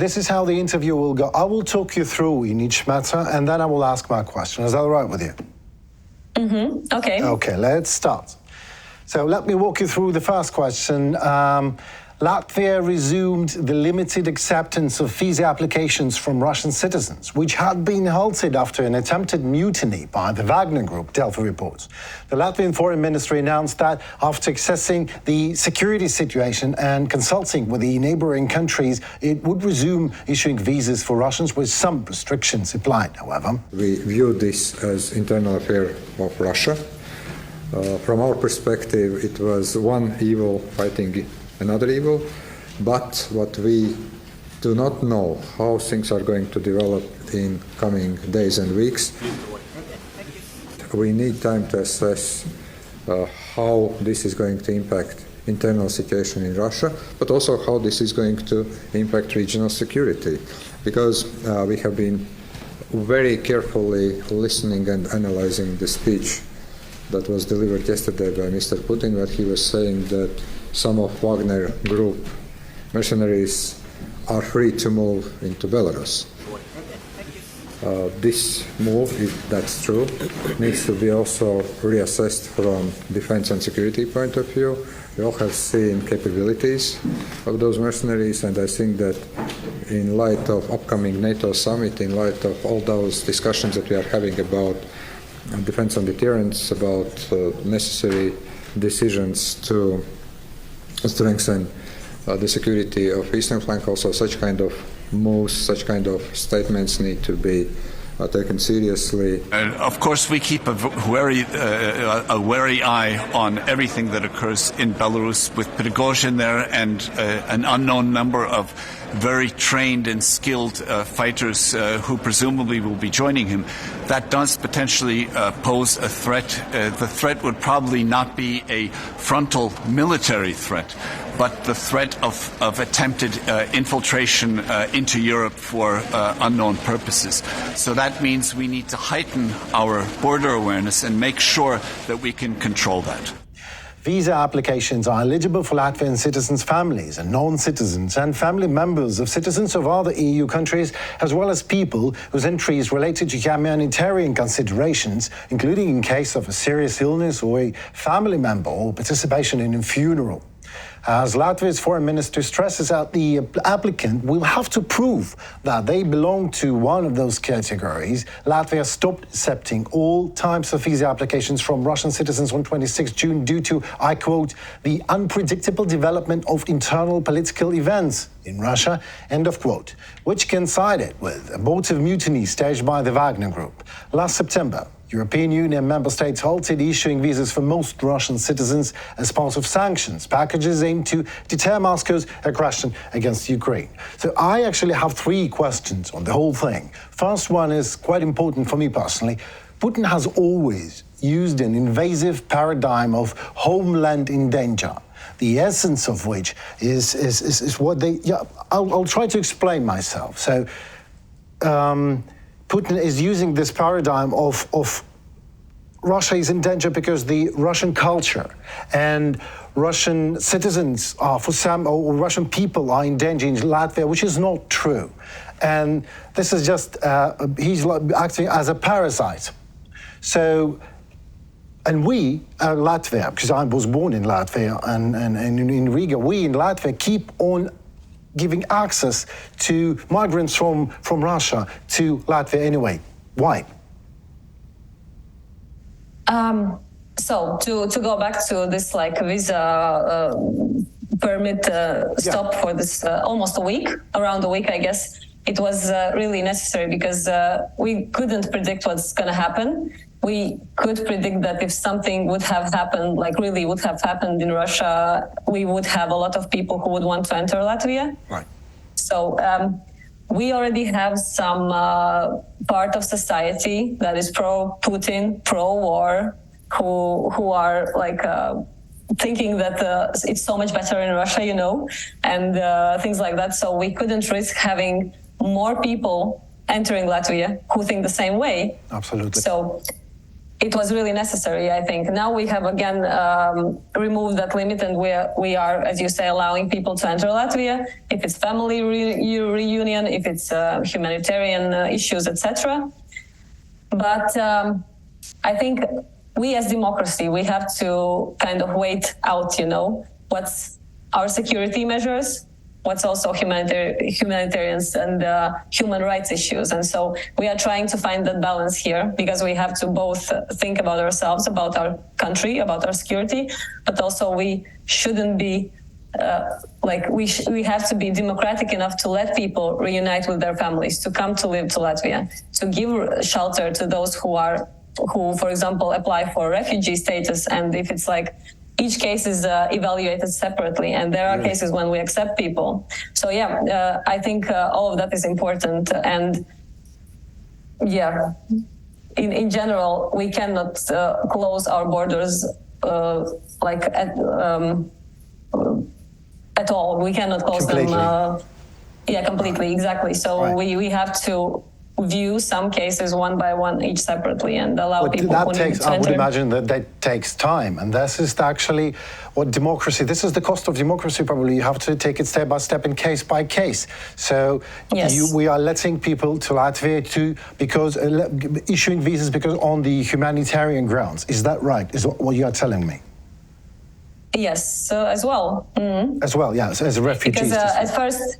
this is how the interview will go. I will talk you through in each matter, and then I will ask my question. Is that all right with you? Mm-hmm. Okay. Okay, let's start. So let me walk you through the first question. Latvia resumed the limited acceptance of visa applications from Russian citizens, which had been halted after an attempted mutiny by the Wagner Group, Delphi reports. The Latvian Foreign Ministry announced that after assessing the security situation and consulting with the neighboring countries, it would resume issuing visas for Russians with some restrictions applied, however. We view this as internal affair of Russia. From our perspective, it was one evil fighting another evil, but what we do not know how things are going to develop in coming days and weeks. We need time to assess how this is going to impact internal situation in Russia, but also how this is going to impact regional security, because we have been very carefully listening and analyzing the speech that was delivered yesterday by Mr. Putin, where he was saying that some of Wagner Group mercenaries are free to move into Belarus. This move, if that's true, needs to be also reassessed from defense and security point of view. We all have seen capabilities of those mercenaries, and I think that in light of upcoming NATO summit, in light of all those discussions that we are having about defense and deterrence, about necessary decisions to strengthen the security of eastern flank, also such kind of moves, such kind of statements need to be taken seriously. Of course, we keep a wary eye on everything that occurs in Belarus, with Prigozhin there and an unknown number of very trained and skilled fighters who presumably will be joining him. That does potentially pose a threat. The threat would probably not be a frontal military threat, but the threat of attempted infiltration into Europe for unknown purposes. So that means we need to heighten our border awareness and make sure that we can control that. Visa applications are eligible for Latvian citizens' families and non-citizens and family members of citizens of other EU countries, as well as people whose entry is related to humanitarian considerations, including in case of a serious illness or a family member or participation in a funeral. As Latvia's foreign minister stresses out, the applicant will have to prove that they belong to one of those categories. Latvia stopped accepting all types of visa applications from Russian citizens on 26 June due to, I quote, the unpredictable development of internal political events in Russia, end of quote, which coincided with abortive mutiny staged by the Wagner Group. Last September, European Union member states halted issuing visas for most Russian citizens as part of sanctions packages aimed to deter Moscow's aggression against Ukraine. So I actually have three questions on the whole thing. First one is quite important for me personally. Putin has always used an invasive paradigm of homeland in danger, the essence of which is what they... Yeah, I'll try to explain myself. So, Putin is using this paradigm of Russia is in danger because the Russian culture and Russian citizens are, for some, or Russian people are in danger in Latvia, which is not true. And this is just, he's acting as a parasite. So, and we, Latvia, because I was born in Latvia and in Riga, we in Latvia keep on giving access to migrants from Russia to Latvia anyway. Why? So to go back to this like visa permit stop for this almost a week, around a week, I guess, it was really necessary because we couldn't predict what's going to happen. We could predict that if something would have happened, like really would have happened in Russia, we would have a lot of people who would want to enter Latvia. Right. So we already have some part of society that is pro-Putin, pro-war, who are like thinking that it's so much better in Russia, you know, and things like that. So we couldn't risk having more people entering Latvia who think the same way. Absolutely. So it was really necessary, I think. Now we have again removed that limit, and we are, as you say, allowing people to enter Latvia if it's family reunion, if it's humanitarian issues, etc. But I think we as democracy, we have to kind of wait out, what's our security measures, what's also humanitarians and human rights issues. And so we are trying to find that balance here, because we have to both think about ourselves, about our country, about our security, but also we shouldn't be we have to be democratic enough to let people reunite with their families, to come to live to Latvia, to give shelter to those who, for example, apply for refugee status. And if it's each case is evaluated separately, and there are cases when we accept people. So I think all of that is important. And in general, we cannot close our borders at all. We cannot close them. Completely, exactly. So we have to view some cases one by one, each separately, and allow people who need to I would enter. imagine that takes time, and this is actually what democracy. This is the cost of democracy. Probably you have to take it step by step and case by case. So we are letting people to Latvia because issuing visas because on the humanitarian grounds. Is that right? Is what you are telling me? Yes, as well. Mm-hmm. As well, yes, as a refugee. Because at first.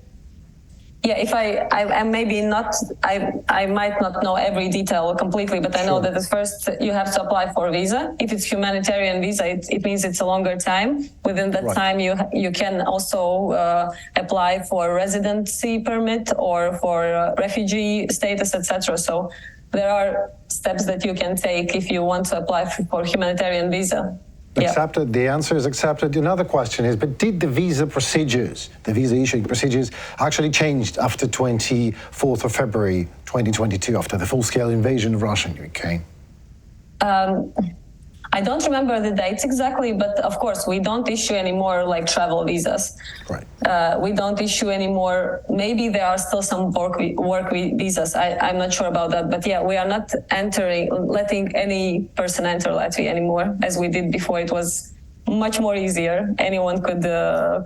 If I maybe not, I might not know every detail completely, but I know that at first you have to apply for a visa. If it's humanitarian visa, it means it's a longer time. Within that time, you can also apply for residency permit or for refugee status, etc. So there are steps that you can take if you want to apply for humanitarian visa. Accepted. The answer is accepted. Another question is, but did the visa issuing procedures actually changed after 24th of February 2022, after the full-scale invasion of Russia in Ukraine? I don't remember the dates exactly, but of course we don't issue any more travel visas. Right. We don't issue any more. Maybe there are still some work visas. I'm not sure about that, but we are not letting any person enter Latvia anymore as we did before. It was much more easier. Anyone could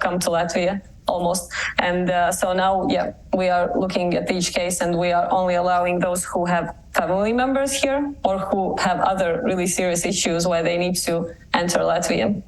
come to Latvia almost. And so now, we are looking at each case, and we are only allowing those who have family members here or who have other really serious issues where they need to enter Latvia.